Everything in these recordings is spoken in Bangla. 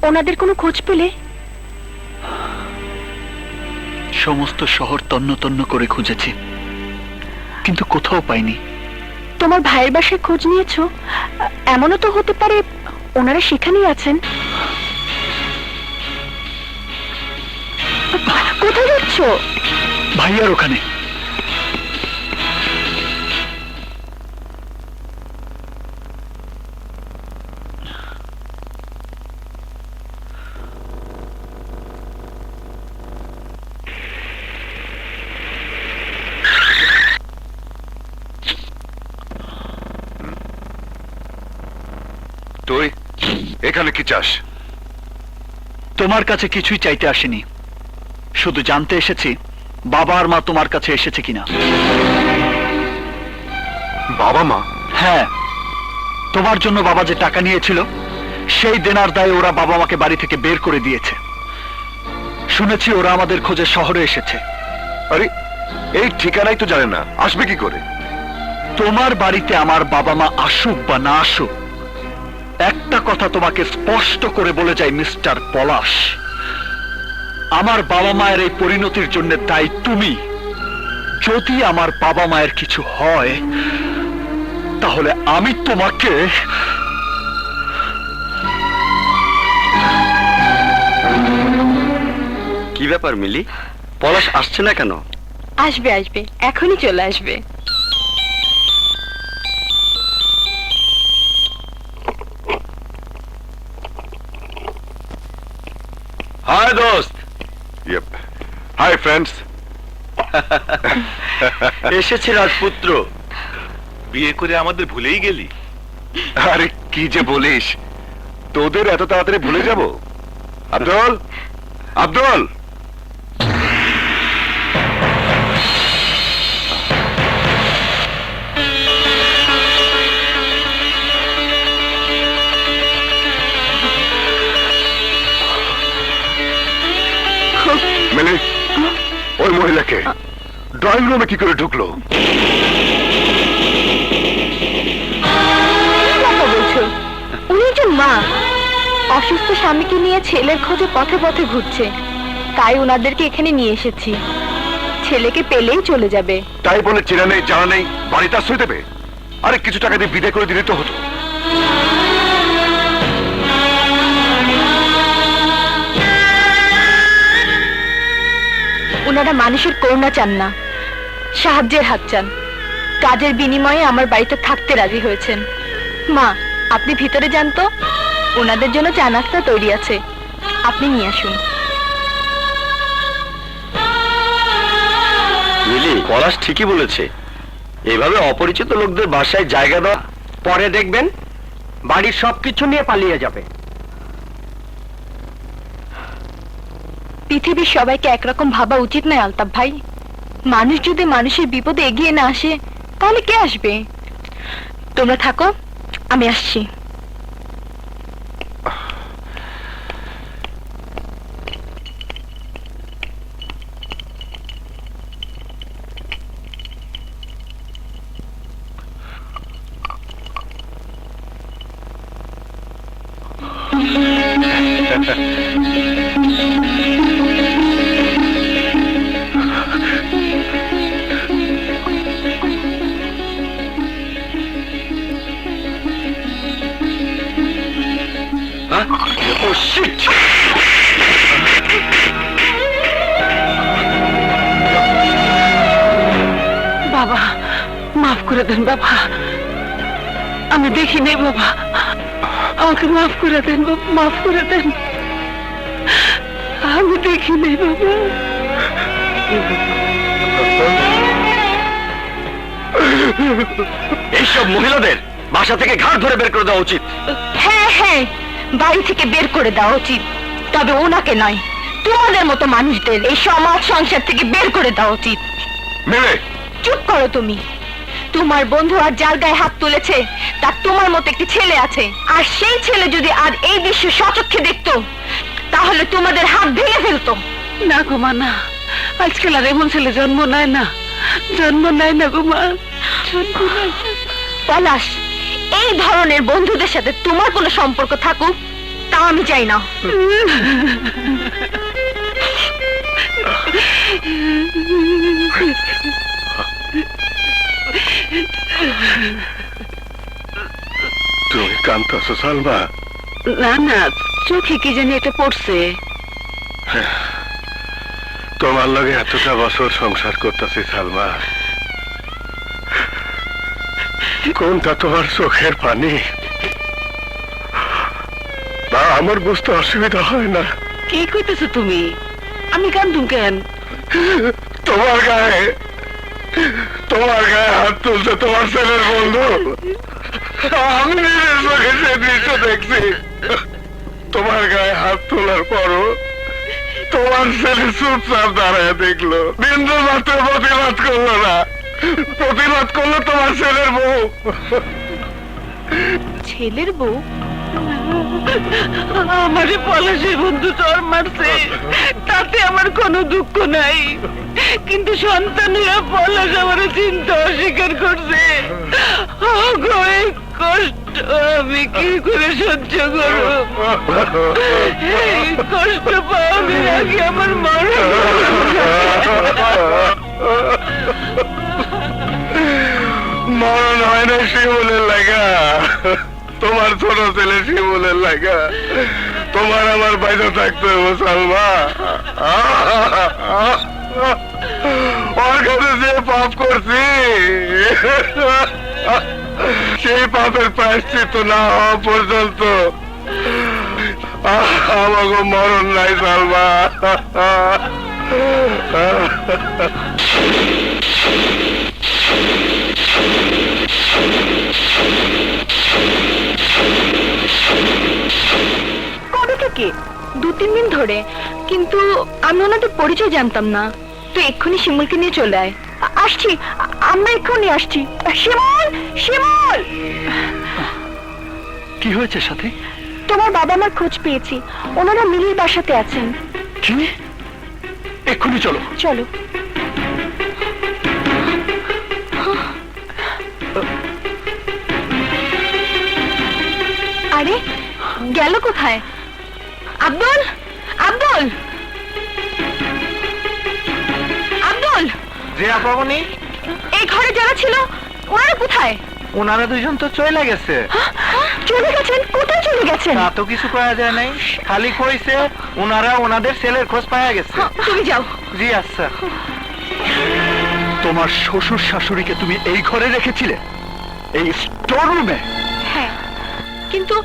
ওনাদের কোনো খোঁজ পেলে? সমস্ত শহর তন্ন তন্ন করে খুঁজেছি, কিন্তু কোথাও পাইনি। তোমার ভাইয়ের বাসায় খোঁজ নিয়েছো? এমনও তো হতে পারে ওনারা সেখানেই আছেন। কোথায় যাচ্ছ? ভাইয়ার ওখানে। তুই এখানে কি চাস? তোমার কাছে কিছুই চাইতে আসেনি, শুধু জানতে এসেছি বাবা আর মা তোমার কাছে এসেছে কিনা। বাবা মা? হ্যাঁ, তোমার জন্য বাবা যে টাকা নিয়েছিল সেই দেনার দায়ে ওরা বাবা মাকে বাড়ি থেকে বের করে দিয়েছে। শুনেছি ওরা আমাদের খোঁজে শহরে এসেছে। আরে এই ঠিকানাই তো জানে না, আসবে কি করে? তোমার বাড়িতে আমার বাবা মা আসুক বা না আসুক, একটা কথা তোমাকে স্পষ্ট করে বলে যাই মিস্টার পলাশ, আমার বাবা মায়ের এই পরিণতির জন্য দায়ী তুমি। যদি আমার বাবা মায়ের কিছু হয় তাহলে আমি তোমাকে। কি ব্যাপার মিলি, পলাশ আসছে না কেন? আসবে আসবে, এখনই চলে আসবে। হাই দোস্ত। Hi friends. এসেছে রাজপুত্র। বিয়ে করে আমাদের ভুলেই গেলি? আরে কি যে বলিস, তোদের এত তাড়াতাড়ি ভুলে যাব? আব্দুল, আব্দুল, মিলি, ওই মহিলাকে ড্রয়িং রুমে কি করে ঢুকলো? বলছো উনি একজন মা, অসুস্থ স্বামীকে নিয়ে ছেলের খোঁজে পথে পথে ঘুরছে, তাই ওনাদেরকে এখানে নিয়ে এসেছি। ছেলেকে পেলেই চলে যাবে। তাই বলে চেনা নেই জানা নেই বাড়িতে আশ্রয় দেবে? আরে কিছু টাকা দিয়ে বিদায় করে দিলে তো হতো। ওনারা মানুষের করুণা চান না, সাহায্যের হাত চান। কাজের বিনিময়ে আমার বাড়িতে থাকতে রাজি হয়েছেন। মা, আপনি ভিতরে যান তো, ওনাদের জন্য চা নাস্তা তৈরি আছে, আপনি নিয়ে আসুন। মিলি, পলাশ ঠিকই বলেছে, এভাবে অপরিচিত লোকদের বাসায় জায়গা দেওয়া। পরে দেখবেন বাড়ির সবকিছু নিয়ে পালিয়ে যাবে। পৃথিবীর সবাইকে একরকম ভাবা উচিত নয় আলতাফ ভাই। মানুষ যদি মানুষের বিপদে এগিয়ে না আসে তাহলে কে আসবে? তোমরা থাকো, আমি আসছি। Oh shit! বাবা, মাফ করে দেন বাবা, আমি দেখি নেই বাবা, আমাকে মাফ করে দেন বাবা, মাফ করে দেন, আমি দেখি নেই বাবা। এইসব মহিলাদের বাসা থেকে ঘাট ধরে বের করে দেওয়া উচিত। হ্যাঁ হ্যাঁ, বাড়ি থেকে বের করে দেওয়া উচিত, তবে ওনাকে নয়, তোমাদের মতো মানুষদের এই সমাজ সংসার থেকে বের করে দেওয়া উচিত। মেরে চুপ করো তুমি। তোমার বন্ধু আর যার গায়ে হাত তুলেছে তার তোমার মতো একটি ছেলে আছে, আর সেই ছেলে যদি আর এই দৃশ্য সচক্ষে দেখতো তাহলে তোমাদের হাত ভেঙে ফেলতো। না গো মা, না, আজকাল আর এমন ছেলে জন্ম নেয় না, জন্ম নেয় না গো মা, জন্ম নেয় না। পলাশ, এই ধরনের বন্ধুদের সাথে তোমার কোনো সম্পর্ক থাকুক তা আমি চাই না। তুমি কাঁদতেছো সালমা? না না, চোখে কি জানি এটা পড়ছে। তোমার লগে এতটা বছর সংসার করতেছি সালমা, কোনটা তোমার চোখের পানি বা আমার বুঝতে অসুবিধা হয় না। কি কইতেছো তুমি? আমি কান্দুম কেন? তোমার গায়ে হাত তুলছে তোমার ছেলের বন্ধু। আমি নিজের চোখে সে দৃশ্য দেখছি। তোমার গায়ে হাত তোলার পরও তোমার ছেলে চুপচাপ দাঁড়ায় দেখলো, বিন্দু মাত্র প্রতিবাদ করলো না। প্রতিবাদ করলো তোমার ছেলের বউ। ছেলের বউ? আমারে পলাশের বন্ধু চর মারছে, তাতে আমার কোনো দুঃখ নাই, কিন্তু সন্তানেরা পলাশ আমার চিন্তা অস্বীকার করছে। ওগো, এই কষ্ট আমি কি করে সহ্য করব? এই কষ্ট পাওয়ার আগে আমার মরণ হয় না শিমুলের লাগা, তোমার ছোট ছেলে শিমুলের লাগা তোমার আমার বাইরে থাকতে হবে সালমা। ওর কাছে যে পাপ করছি সেই পাপের প্রায়শ্চিত্ত না হওয়া পর্যন্ত আমাকে মরণ নাই সালমা। কবে থেকে? 2-3 দিন ধরে, কিন্তু আমি ওনাদের পরিচয় জানতাম না। তুই এক্ষুনি শিমুলকে নিয়ে চলে আয়। আসছি, আমরা এক্ষুনি আসছি। শিমুল, শিমুল! কি হয়েছে সাথে? তোমার বাবা মার খোঁজ পেয়েছি, ওনারা মিলির বাসাতে আছেন। কি? এক্ষুনি চলো। চলো। আরে গেল কোথায়? আব্দুল, আব্দুল, আব্দুল! যে আপামনি, এই ঘরে যারা ছিল ওনারা কোথায়? ওনারা দুজন তো চলে গেছে। চলে গেছেন? কোথায় চলে গেছেন? তা তো কিছু পাওয়া যায় নাই, খালি কইছে ওনারা ওনাদের ছেলের খোঁজ পাওয়া গেছে। তুমি যাও। জি আচ্ছা। তোমার শ্বশুর শাশুড়িকে তুমি এই ঘরে রেখেছিলে, এই স্টোর রুমে? হ্যাঁ, কিন্তু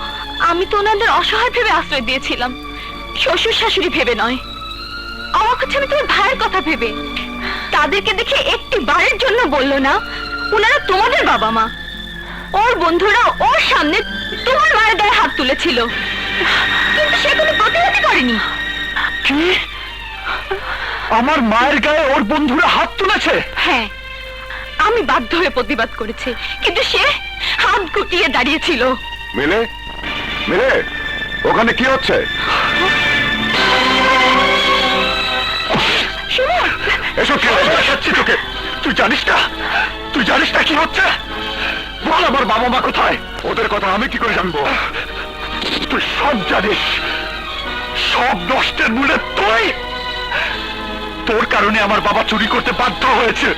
আমি তো ওনাদের অসহায় ভেবে আশ্রয় দিয়েছিলাম, শ্বশুর শাশুড়ি ভেবে নয়। অবাক হচ্ছে আমি তোমার ভাইয়ের কথা ভেবে। তাদেরকে দেখে একটি বারের জন্য বললো না ওনারা তোমাদের বাবা মা। ওর বন্ধুরা ওর সামনে তোমার মায়ের গায়ে হাত তুলেছিল, কিন্তু সে কোনো প্রতিবাদই করেনি। কি? আমার মায়ের গায়ে ওর বন্ধুরা হাত তুলেছে? হ্যাঁ, আমি বাধ্য হয়ে প্রতিবাদ করেছি, কিন্তু সে হাত গুটিয়ে দাঁড়িয়েছিল। মিলে মিলে, ওখানে কি হচ্ছে? শিমুল! এসব কি দেখাচ্ছি তোকে? তুই জানিস না, তুই জানিস না কি হচ্ছে? বল আমার বাবা মা কোথায়? ওদের কথা আমি কি করে জানবো? তুই সব জানিস, সব নষ্টের মূলে তুই। তোর কারণে আমার বাবা চুরি করতে বাধ্য হয়েছে,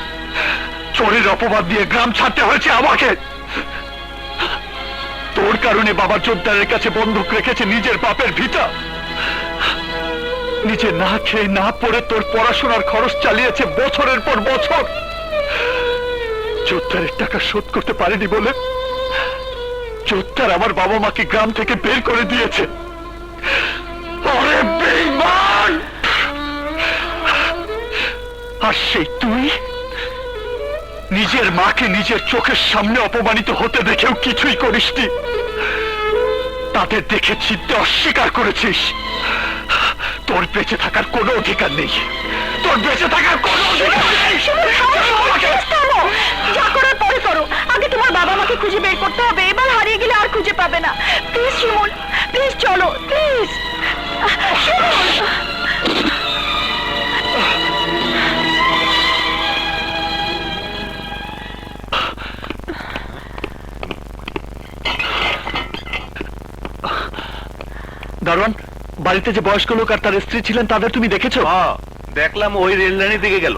চোরের অপবাদ দিয়ে গ্রাম ছাড়তে হয়েছে আমাকে। তোর কারণে বাবা জোরদারের কাছে বন্দুক রেখেছে নিজের বাপের ভিটা, নিজে না খেয়ে না পড়ে তোর পড়াশোনার খরচ চালিয়েছে বছরের পর বছর। জোরদারের টাকা শোধ করতে পারেনি বলে জোরদার আমার বাবা মাকে গ্রাম থেকে বের করে দিয়েছে। ওরে বেঈমান! আর সেই তুই নিজের মাকে নিজের চোখের সামনে অপমানিত হতে দেখেও কিছুই করিসনি, তাদের দেখে চিনতে অস্বীকার করেছিস। তোর বেঁচে থাকার কোনো অধিকার নেই, তোর বেঁচে থাকার কোনো অধিকার নেই। যা করার পরে করো, আগে তোমার বাবা মাকে খুঁজে বের করতে হবে। এবার হারিয়ে গেলে আর খুঁজে পাবে না। প্লিজ শিমুল, প্লিজ চলো, প্লিজ। শিমুল! বাড়িতে যে বয়স্ক লোক আর তার স্ত্রী ছিলেন তাদের তুমি দেখেছো? দেখলাম ওই রেললাইনের দিকে গেল।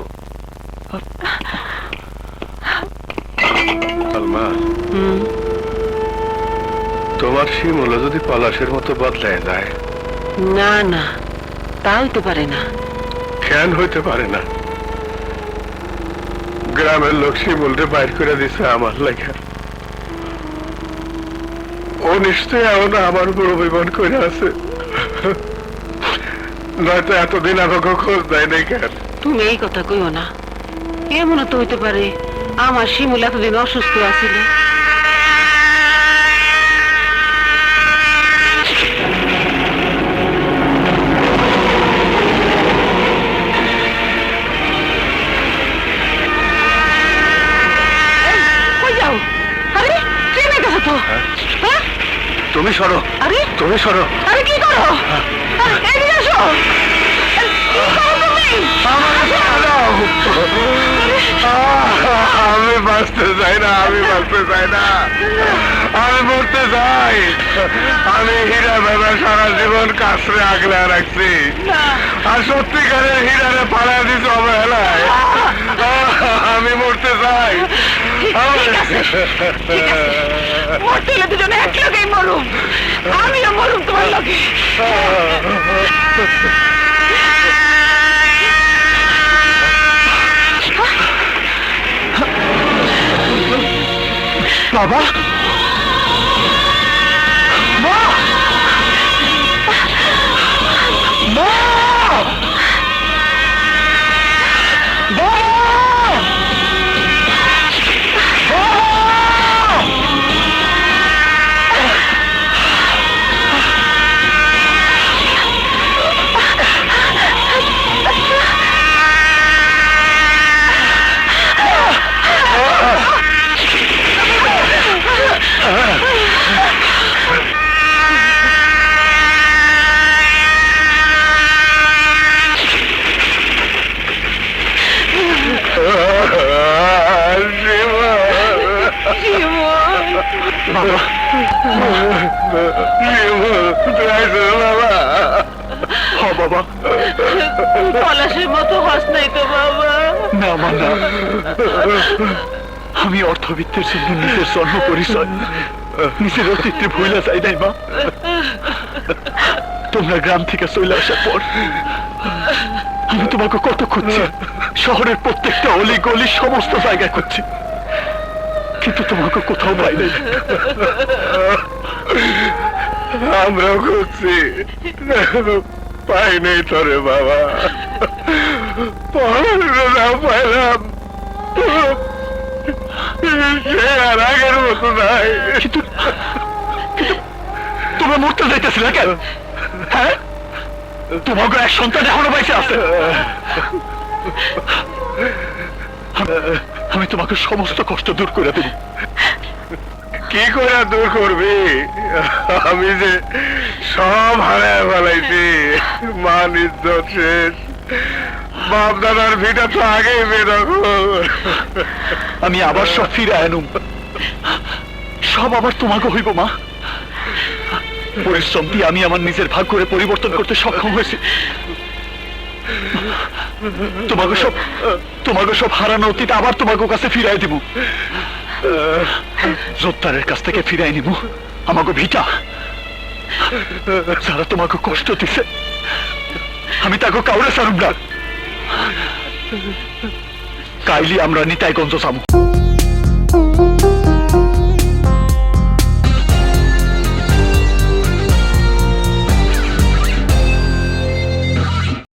সালমা, তোমার শিমুল যদি পলাশের মতো বদলায় যায়? না না, তা হইতে পারে না। কেন হইতে পারে না? গ্রামের লোক শিমুলরে বাইর করে দিছে আমার লেখা। ও নিশ্চয়ই এমন আমার উপর অভিমান করে আছে, নয়তো এতদিন আমাকে খোঁজ দেয় নাই কেন? তুমি এই কথা কইও না। এমনও তো হইতে পারে আমার শিমুল এতদিন অসুস্থ আছিল। কই যাও? আরে ট্রেনে গেছো তো? হ্যাঁ? তুমি সরো, আরে তুমি সরো। আরে কি করো? আরে এদিকে আসো। কি করো তুমি? আমি বাঁচতে চাই না, আমি বাঁচতে চাই না, আমি মরতে চাই। আমি হীরা ভেবে সারা জীবন কাছরে আগলে রাখছি, আর সত্যিকারের হীরারে পাড়া দিস অবহেলায়। আমি মরতে চাই। মরতে হলে দুজনে এক লগেই মরুম। আমিও মরুম তোমার লগে। বাবা, মা, মা, বাবা, পলাশের মতো হস নাই তো বাবা। না মা, না। আমি অর্থবিত্তের জন্য নিজের জন্ম পরিচয়, নিজের অস্তিত্বে ভুলে যাই নাই মা। তোমরা গ্রাম থেকে চলে আসার পর আমি তোমাকে কত খুঁজছি, শহরের প্রত্যেকটা অলি গলি সমস্ত জায়গায় খুঁজছি, কিন্তু তোমাকে কোথাও পাই নাই। আমরাও খুঁজছি, পাই নাই তোরে বাবা। পড়াশোনা পাইলাম, সে আর আগের মতো নাই। কিন্তু তোমরা মরতে যাইতেছিলে কেন? হ্যাঁ, তোমাকে এক সন্তান এখনো বেঁচে আছে। আমি তোমাকে সমস্ত কষ্ট দূর করে দেব। কি করে দূর করবি? আমি যে সব হারায় ফেলাইছি, মান ইজ্জত শেষ, বাপ দাদার ভিটা তো আগেই বেরোবো। আমি আবার সব ফিরে আনুম, সব আবার তোমাকে হইব মা। পরিশ্রম দিয়ে আমি আমার নিজের ভাগ্যরে পরিবর্তন করতে সক্ষম হয়েছি। তোমাকে সব হারানো অতীত আবার তোমাকে কাছে ফিরাই দিব। জোত্তারের কাছ থেকে ফিরাই নিব আমাকে ভিটা। যারা তোমাকে কষ্ট দিছে আমি তাকে কাউরে ছাড়ুম না। কাইলি আমরা নিতাইগঞ্জ যাবো।